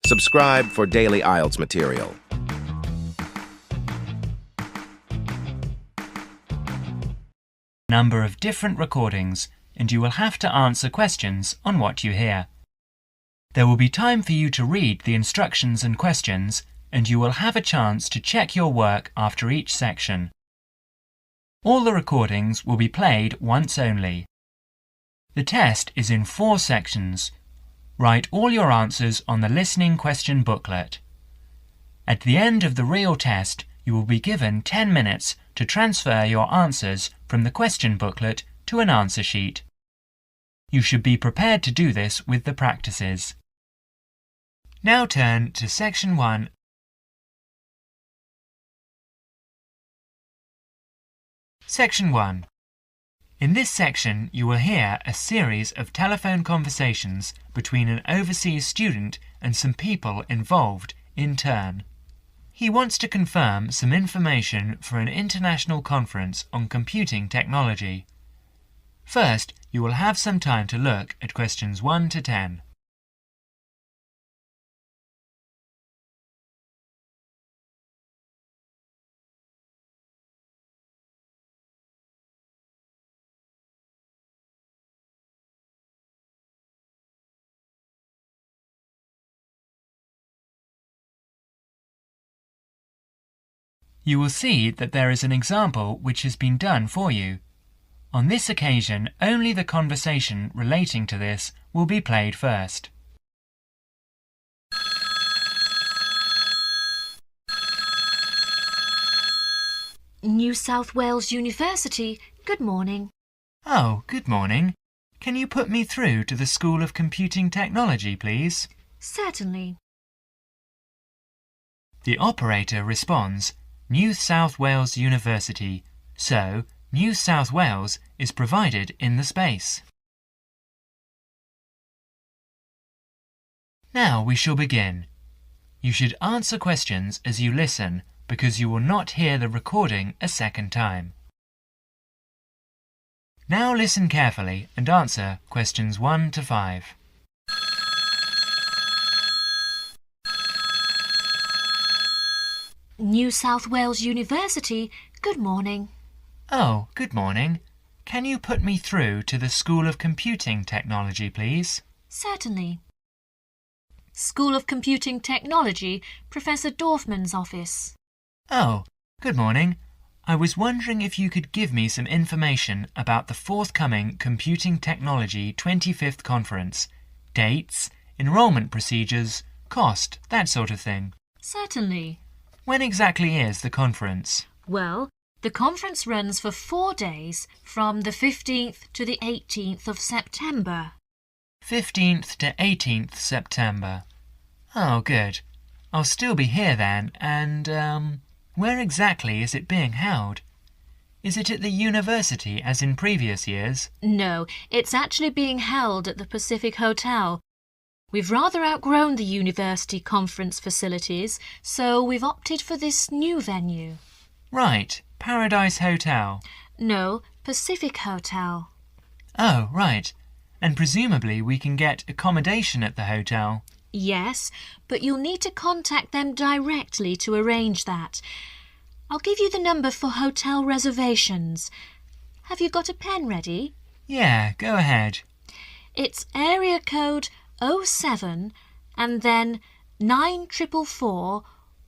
Subscribe for daily IELTS material. Number of different recordings, and you will have to answer questions on what you hear. There will be time for you to read the instructions and questions, and you will have a chance to check your work after each section. All the recordings will be played once only. The test is in 4 sections. Write all your answers on the listening question booklet. At the end of the real test, you will be given 10 minutes to transfer your answers from the question booklet to an answer sheet. You should be prepared to do this with the practices. Now turn to Section 1. Section 1. In this section, you will hear a series of telephone conversations between an overseas student and some people involved in turn. He wants to confirm some information for an international conference on computing technology. First, you will have some time to look at questions 1 to 10. You will see that there is an example which has been done for you. On this occasion, only the conversation relating to this will be played first. New South Wales University, good morning. Oh, good morning. Can you put me through to the School of Computing Technology, please? Certainly. The operator responds, New South Wales University, so New South Wales is provided in the space. Now we shall begin. You should answer questions as you listen because you will not hear the recording a second time. Now listen carefully and answer questions 1 to 5. New South Wales University, good morning. Oh, good morning. Can you put me through to the School of Computing Technology, please? Certainly. School of Computing Technology, Professor Dorfman's office. Oh, good morning. I was wondering if you could give me some information about the forthcoming Computing Technology 25th Conference. Dates, enrolment procedures, cost, that sort of thing. Certainly. When exactly is the conference? Well, the conference runs for 4 days from the 15th to the 18th of September. 15th to 18th September. Oh, good. I'll still be here then, and, where exactly is it being held? Is it at the university as in previous years? No, it's actually being held at the Pacific Hotel. We've rather outgrown the university conference facilities, so we've opted for this new venue. Right, Paradise Hotel. No, Pacific Hotel. Oh, right. And presumably we can get accommodation at the hotel. Yes, but you'll need to contact them directly to arrange that. I'll give you the number for hotel reservations. Have you got a pen ready? Yeah, go ahead. It's area code 07 and then 9444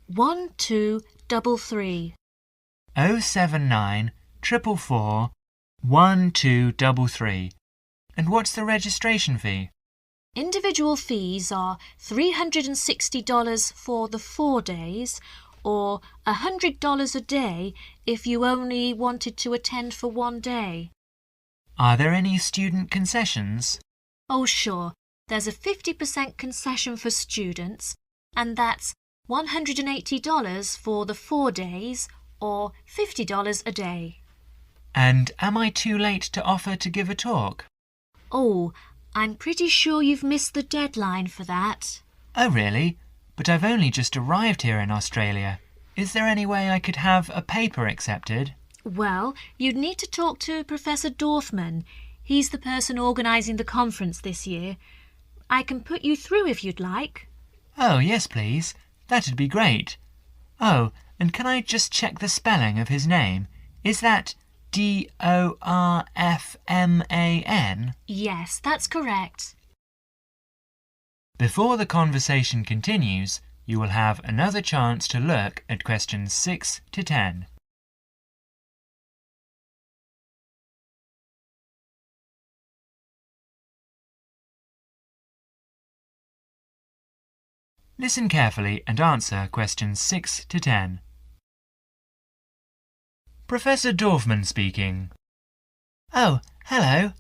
1233. 079 444 1233. And what's the registration fee? Individual fees are $360 for the 4 days or $100 a day if you only wanted to attend for 1 day. Are there any student concessions? Oh, sure. There's a 50% concession for students, and that's $180 for the 4 days or $50 a day. And am I too late to offer to give a talk? Oh, I'm pretty sure you've missed the deadline for that. Oh, really? But I've only just arrived here in Australia. Is there any way I could have a paper accepted? Well, you'd need to talk to Professor Dorfman. He's the person organising the conference this year. I can put you through if you'd like. Oh, yes, please. That'd be great. Oh, and can I just check the spelling of his name? Is that Dorfman? Yes, that's correct. Before the conversation continues, you will have another chance to look at questions 6 to 10. Listen carefully and answer questions 6 to 10. Professor Dorfman speaking. Oh, hello.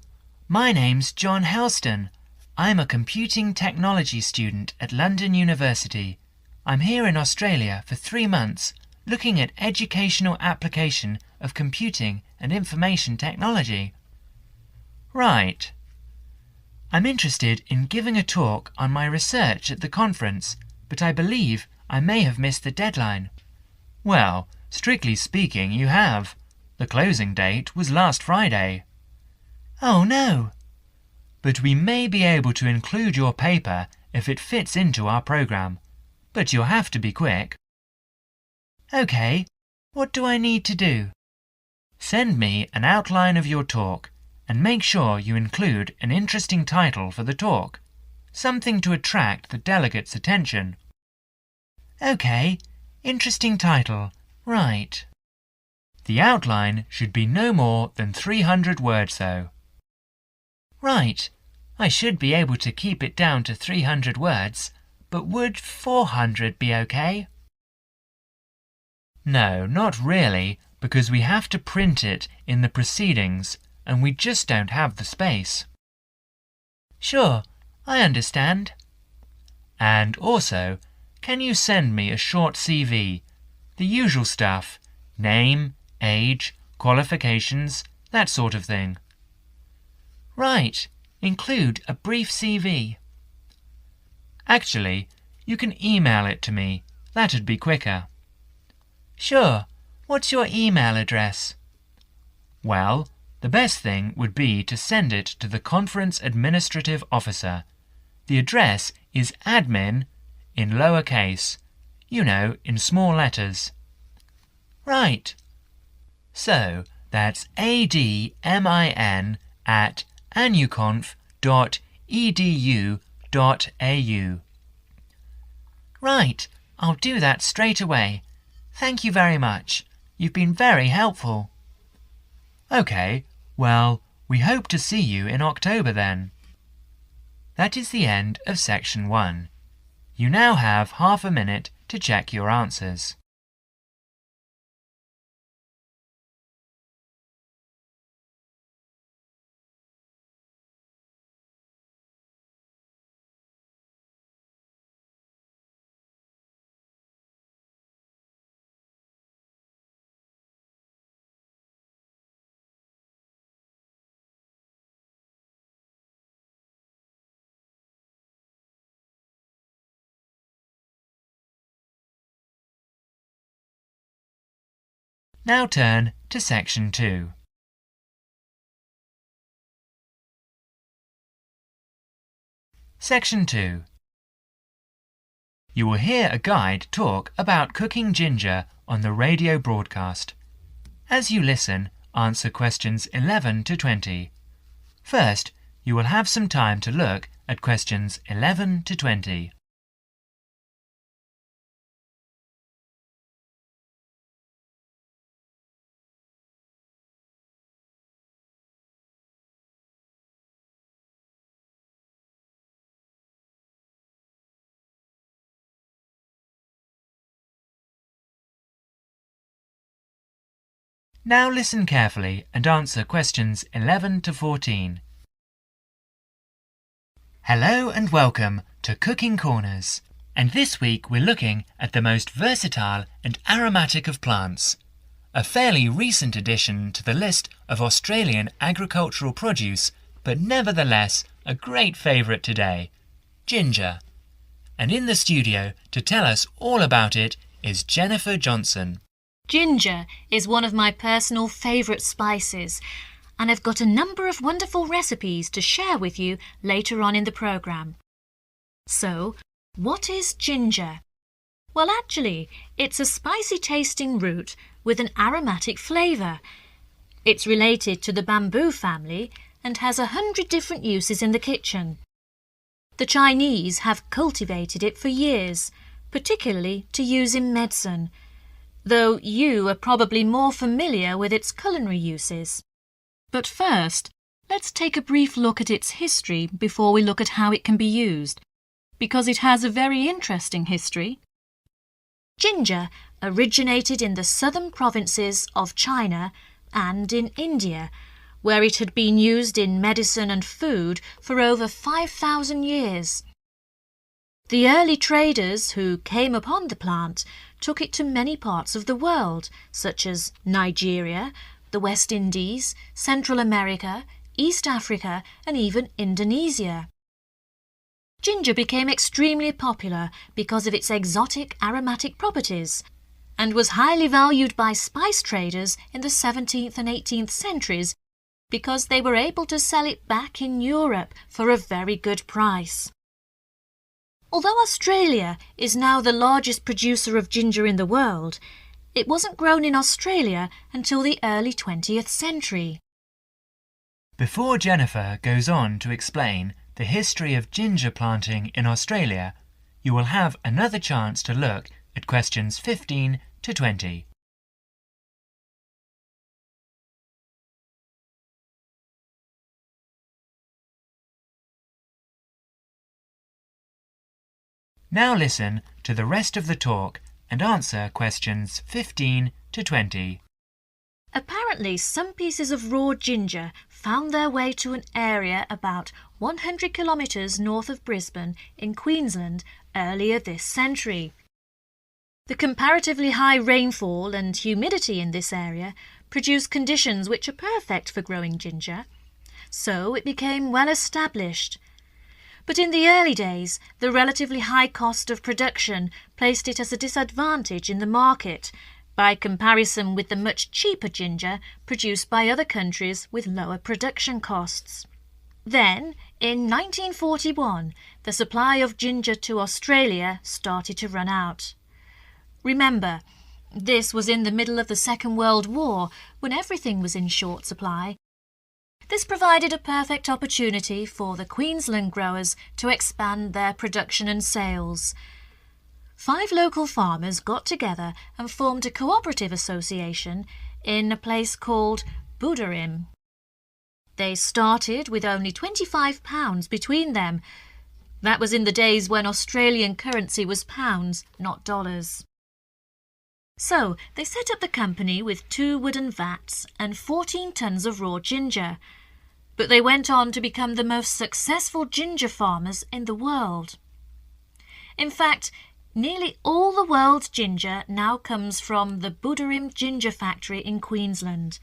My name's John Helston. I'm a computing technology student at London University. I'm here in Australia for 3 months, looking at educational application of computing and information technology. Right. I'm interested in giving a talk on my research at the conference, but I believe I may have missed the deadline. Well, strictly speaking, you have. The closing date was last Friday. Oh no! But we may be able to include your paper if it fits into our program. But you'll have to be quick. OK, what do I need to do? Send me an outline of your talk and make sure you include an interesting title for the talk, something to attract the delegates' attention. OK, interesting title, right. The outline should be no more than 300 words though. Right, I should be able to keep it down to 300 words, but would 400 be OK? No, not really, because we have to print it in the proceedings and we just don't have the space. Sure, I understand. And also, can you send me a short CV? The usual stuff, name, age, qualifications, that sort of thing. Right, include a brief CV. Actually, you can email it to me. That'd be quicker. Sure, what's your email address? Well, the best thing would be to send it to the Conference Administrative Officer. The address is admin in lowercase, you know, in small letters. Right. So, that's admin@anuconf.edu.au. Right, I'll do that straight away. Thank you very much. You've been very helpful. OK, well, we hope to see you in October then. That is the end of section 1. You now have half a minute to check your answers. Now turn to section 2. Section 2. You will hear a guide talk about cooking ginger on the radio broadcast. As you listen, answer questions 11 to 20. First, you will have some time to look at questions 11 to 20. Now listen carefully and answer questions 11 to 14. Hello and welcome to Cooking Corners. And this week we're looking at the most versatile and aromatic of plants. A fairly recent addition to the list of Australian agricultural produce, but nevertheless a great favourite today, ginger. And in the studio to tell us all about it is Jennifer Johnson. Ginger is one of my personal favourite spices, and I've got a number of wonderful recipes to share with you later on in the programme. So, What is ginger? Well, actually, it's a spicy tasting root with an aromatic flavour. It's related to the bamboo family and has 100 different uses in the kitchen. The Chinese have cultivated it for years, particularly to use in medicine, though you are probably more familiar with its culinary uses. But first, let's take a brief look at its history before we look at how it can be used, because it has a very interesting history. Ginger originated in the southern provinces of China and in India, where it had been used in medicine and food for over 5,000 years. The early traders who came upon the plant took it to many parts of the world, such as Nigeria, the West Indies, Central America, East Africa, and even Indonesia. Ginger became extremely popular because of its exotic aromatic properties and was highly valued by spice traders in the 17th and 18th centuries because they were able to sell it back in Europe for a very good price. Although Australia is now the largest producer of ginger in the world, it wasn't grown in Australia until the early 20th century. Before Jennifer goes on to explain the history of ginger planting in Australia, you will have another chance to look at questions 15 to 20. Now listen to the rest of the talk and answer questions 15 to 20. Apparently, some pieces of raw ginger found their way to an area about 100 kilometres north of Brisbane in Queensland earlier this century. The comparatively high rainfall and humidity in this area produced conditions which are perfect for growing ginger, so it became well established. But in the early days, the relatively high cost of production placed it as a disadvantage in the market, by comparison with the much cheaper ginger produced by other countries with lower production costs. Then, in 1941, the supply of ginger to Australia started to run out. Remember, this was in the middle of the Second World War, when everything was in short supply. This provided a perfect opportunity for the Queensland growers to expand their production and sales. 5 local farmers got together and formed a cooperative association in a place called Buderim. They started with only £25 between them. That was in the days when Australian currency was pounds, not dollars. So they set up the company with 2 wooden vats and 14 tons of raw ginger. But they went on to become the most successful ginger farmers in the world. In fact, nearly all the world's ginger now comes from the Buderim ginger factory in Queensland.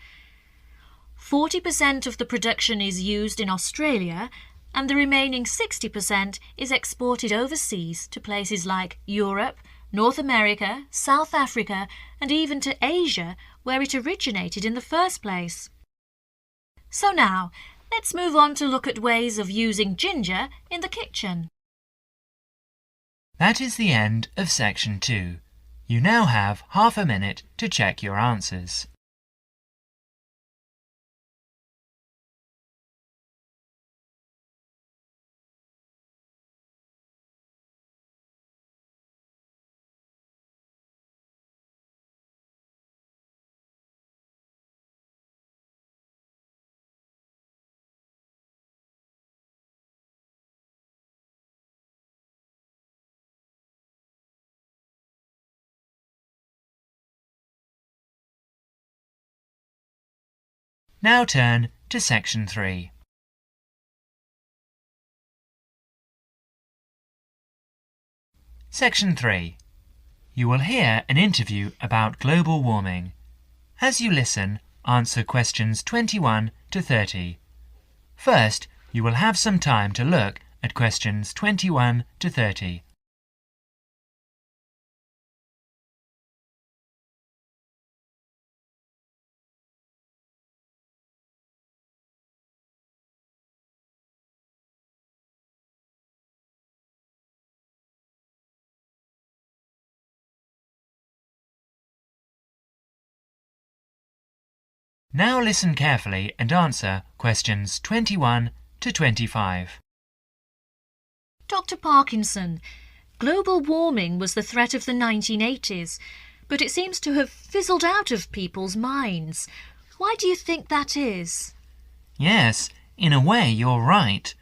40% of the production is used in Australia, and the remaining 60% is exported overseas to places like Europe, North America, South Africa, and even to Asia, where it originated in the first place. So now, let's move on to look at ways of using ginger in the kitchen. That is the end of section 2. You now have half a minute to check your answers. Now turn to section 3. Section 3. You will hear an interview about global warming. As you listen, answer questions 21 to 30. First, you will have some time to look at questions 21 to 30. Now listen carefully and answer questions 21 to 25. Dr. Parkinson, global warming was the threat of the 1980s, but it seems to have fizzled out of people's minds. Why do you think that is? Yes, in a way you're right.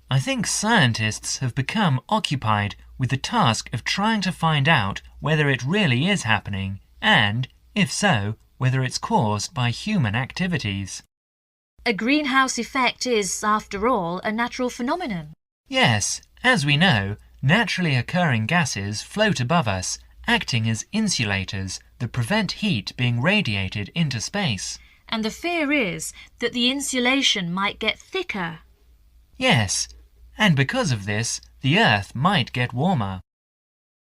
I think scientists have become occupied with the task of trying to find out whether it really is happening and, if so, whether it's caused by human activities. A greenhouse effect is, after all, a natural phenomenon. Yes, as we know, naturally occurring gases float above us, acting as insulators that prevent heat being radiated into space. And the fear is that the insulation might get thicker. Yes, and because of this, the Earth might get warmer.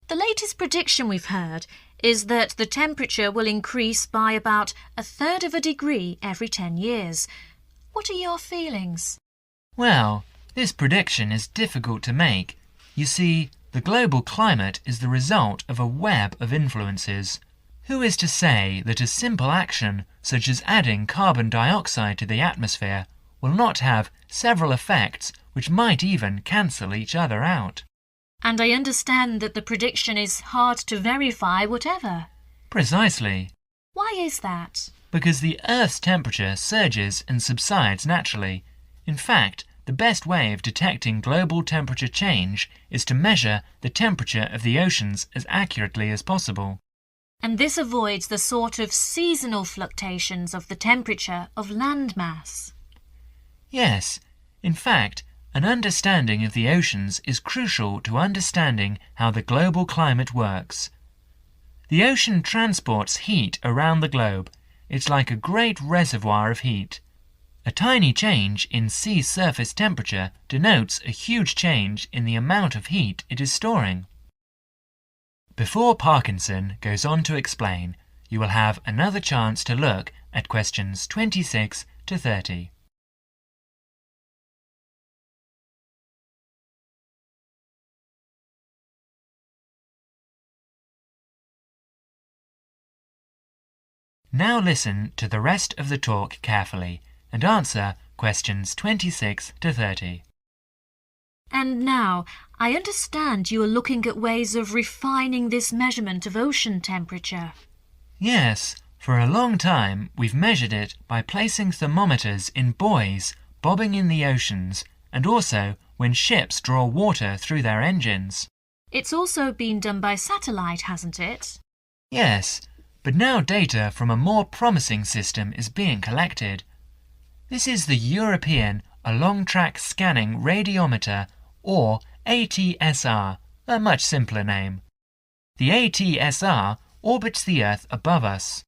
The latest prediction we've heard is that the temperature will increase by about 1/3 of a degree every 10 years. What are your feelings? Well, this prediction is difficult to make. You see, the global climate is the result of a web of influences. Who is to say that a simple action, such as adding carbon dioxide to the atmosphere, will not have several effects which might even cancel each other out? And I understand that the prediction is hard to verify whatever. Precisely. Why is that? Because the Earth's temperature surges and subsides naturally. In fact, the best way of detecting global temperature change is to measure the temperature of the oceans as accurately as possible. And this avoids the sort of seasonal fluctuations of the temperature of landmass. Yes, in fact, an understanding of the oceans is crucial to understanding how the global climate works. The ocean transports heat around the globe. It's like a great reservoir of heat. A tiny change in sea surface temperature denotes a huge change in the amount of heat it is storing. Before Parkinson goes on to explain, you will have another chance to look at questions 26 to 30. Now listen to the rest of the talk carefully and answer questions 26 to 30. And now, I understand you are looking at ways of refining this measurement of ocean temperature. Yes, for a long time we've measured it by placing thermometers in buoys bobbing in the oceans and also when ships draw water through their engines. It's also been done by satellite, hasn't it? Yes, but now data from a more promising system is being collected. This is the European Along-Track Scanning Radiometer, or ATSR, a much simpler name. The ATSR orbits the Earth above us.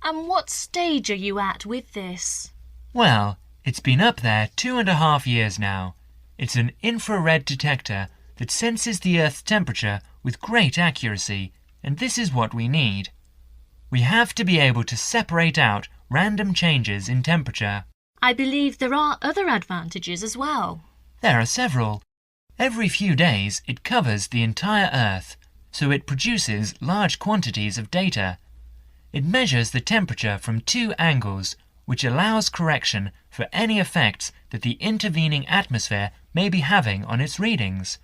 And what stage are you at with this? Well, it's been up there 2.5 years now. It's an infrared detector that senses the Earth's temperature with great accuracy, and this is what we need. We have to be able to separate out random changes in temperature. I believe there are other advantages as well. There are several. Every few days it covers the entire Earth, so it produces large quantities of data. It measures the temperature from 2 angles, which allows correction for any effects that the intervening atmosphere may be having on its readings.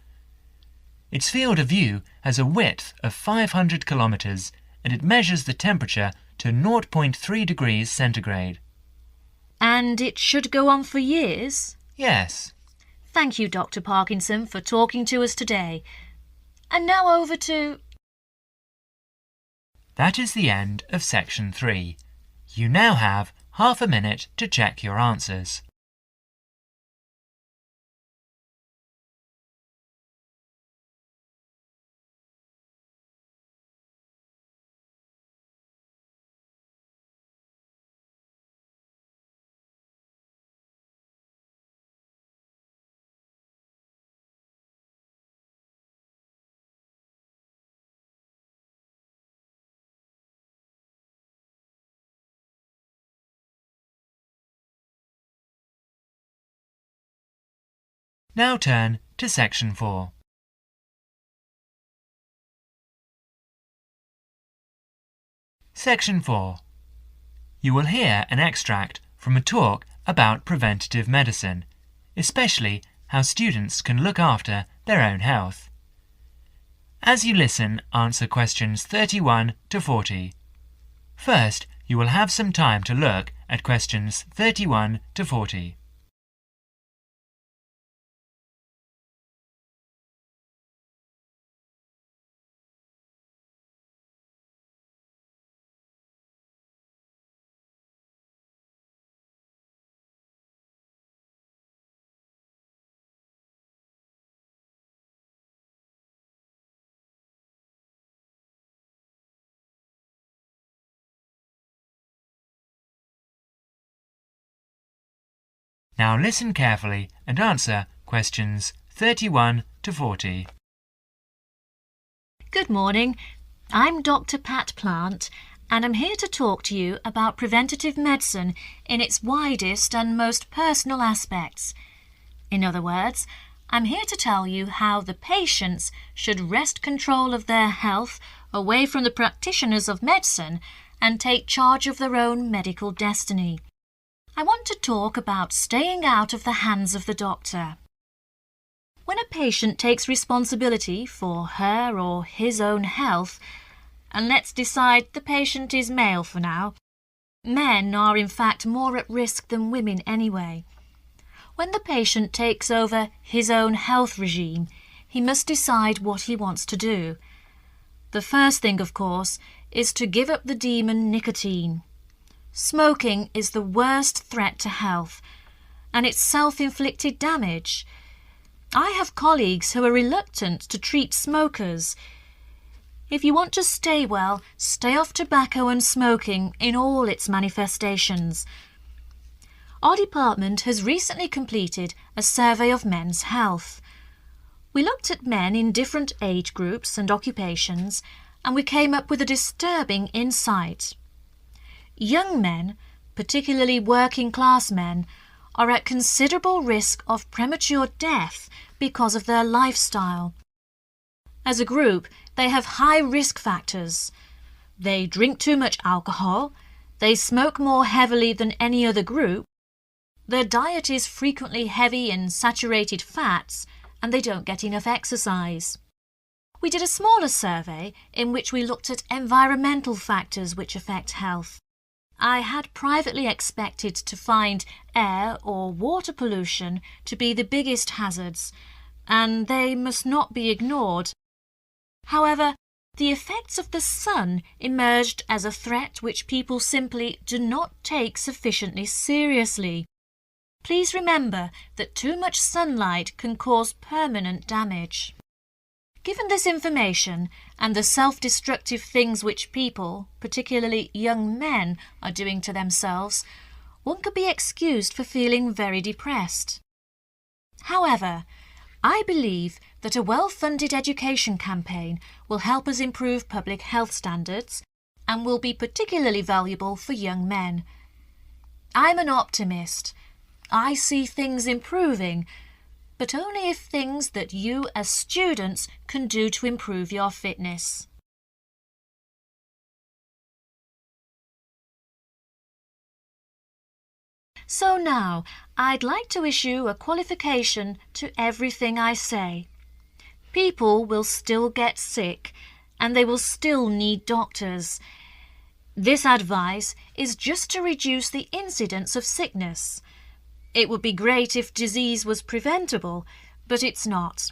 Its field of view has a width of 500 kilometers, and it measures the temperature to 0.3 degrees centigrade. And it should go on for years? Yes. Thank you, Dr. Parkinson, for talking to us today. And now over to... That is the end of section 3. You now have half a minute to check your answers. Now turn to section 4. Section 4. you will hear an extract from a talk about preventative medicine, especially how students can look after their own health. As you listen, answer questions 31 to 40. First, you will have some time to look at questions 31 to 40. Now listen carefully and answer questions 31 to 40. Good morning. I'm Dr. Pat Plant, and I'm here to talk to you about preventative medicine in its widest and most personal aspects. In other words, I'm here to tell you how the patients should wrest control of their health away from the practitioners of medicine and take charge of their own medical destiny. I want to talk about staying out of the hands of the doctor. When a patient takes responsibility for her or his own health, and let's decide the patient is male for now, men are in fact more at risk than women anyway. When the patient takes over his own health regime, he must decide what he wants to do. The first thing, of course, is to give up the demon nicotine. Smoking is the worst threat to health, and it's self-inflicted damage. I have colleagues who are reluctant to treat smokers. If you want to stay well, stay off tobacco and smoking in all its manifestations. Our department has recently completed a survey of men's health. We looked at men in different age groups and occupations, and we came up with a disturbing insight. Young men, particularly working-class men, are at considerable risk of premature death because of their lifestyle. As a group, they have high risk factors. They drink too much alcohol, they smoke more heavily than any other group, their diet is frequently heavy in saturated fats, and they don't get enough exercise. We did a smaller survey in which we looked at environmental factors which affect health. I had privately expected to find air or water pollution to be the biggest hazards, and they must not be ignored. However, the effects of the sun emerged as a threat which people simply do not take sufficiently seriously. Please remember that too much sunlight can cause permanent damage. Given this information and the self-destructive things which people, particularly young men, are doing to themselves, one could be excused for feeling very depressed. However, I believe that a well-funded education campaign will help us improve public health standards and will be particularly valuable for young men. I'm an optimist. I see things improving, but only if things that you as students can do to improve your fitness. So now, I'd like to issue a qualification to everything I say. People will still get sick, and they will still need doctors. This advice is just to reduce the incidence of sickness. It would be great if disease was preventable, but it's not.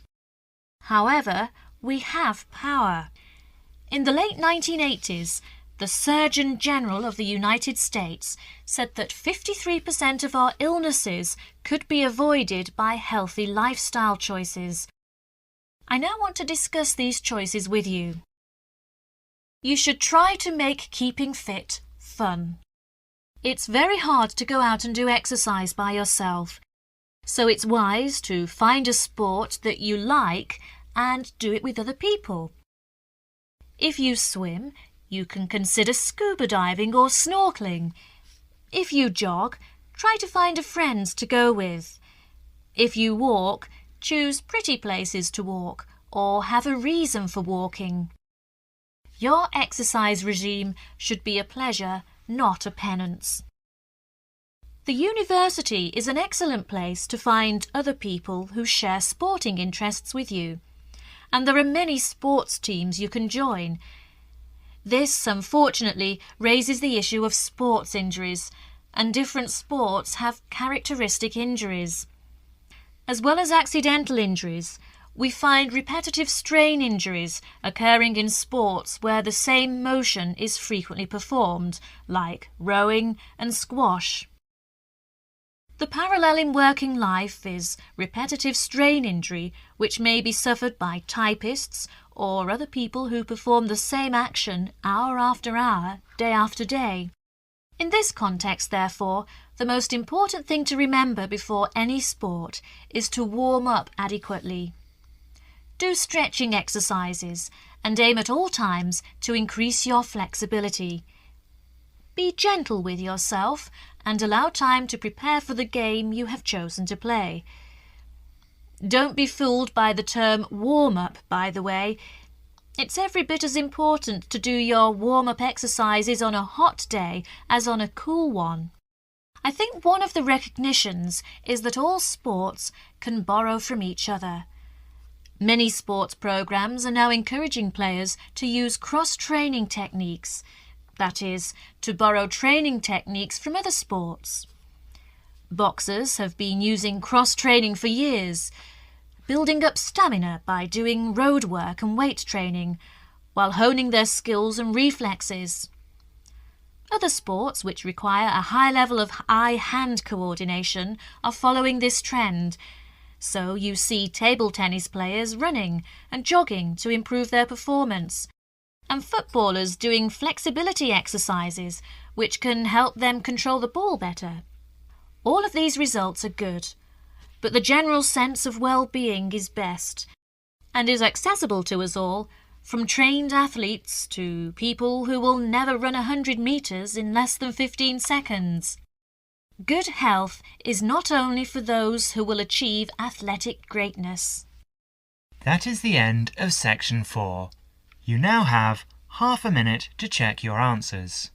However, we have power. In the late 1980s, the Surgeon General of the United States said that 53% of our illnesses could be avoided by healthy lifestyle choices. I now want to discuss these choices with you. You should try to make keeping fit fun. It's very hard to go out and do exercise by yourself, so it's wise to find a sport that you like and do it with other people. If you swim, you can consider scuba diving or snorkeling. If you jog, try to find a friend to go with. If you walk, choose pretty places to walk or have a reason for walking. Your exercise regime should be a pleasure, not a penance. The university is an excellent place to find other people who share sporting interests with you, and there are many sports teams you can join. This, unfortunately, raises the issue of sports injuries, and different sports have characteristic injuries. As well as accidental injuries, we find repetitive strain injuries occurring in sports where the same motion is frequently performed, like rowing and squash. The parallel in working life is repetitive strain injury, which may be suffered by typists or other people who perform the same action hour after hour, day after day. In this context, therefore, the most important thing to remember before any sport is to warm up adequately. Do stretching exercises and aim at all times to increase your flexibility. Be gentle with yourself and allow time to prepare for the game you have chosen to play. Don't be fooled by the term warm-up, by the way. It's every bit as important to do your warm-up exercises on a hot day as on a cool one. I think one of the recognitions is that all sports can borrow from each other. Many sports programs are now encouraging players to use cross-training techniques, that is, to borrow training techniques from other sports. Boxers have been using cross-training for years, building up stamina by doing road work and weight training, while honing their skills and reflexes. Other sports which require a high level of eye-hand coordination are following this trend, so you see table tennis players running and jogging to improve their performance, and footballers doing flexibility exercises which can help them control the ball better. All of these results are good, but the general sense of well-being is best and is accessible to us all, from trained athletes to people who will never run 100 metres in less than 15 seconds. Good health is not only for those who will achieve athletic greatness. That is the end of section 4. You now have half a minute to check your answers.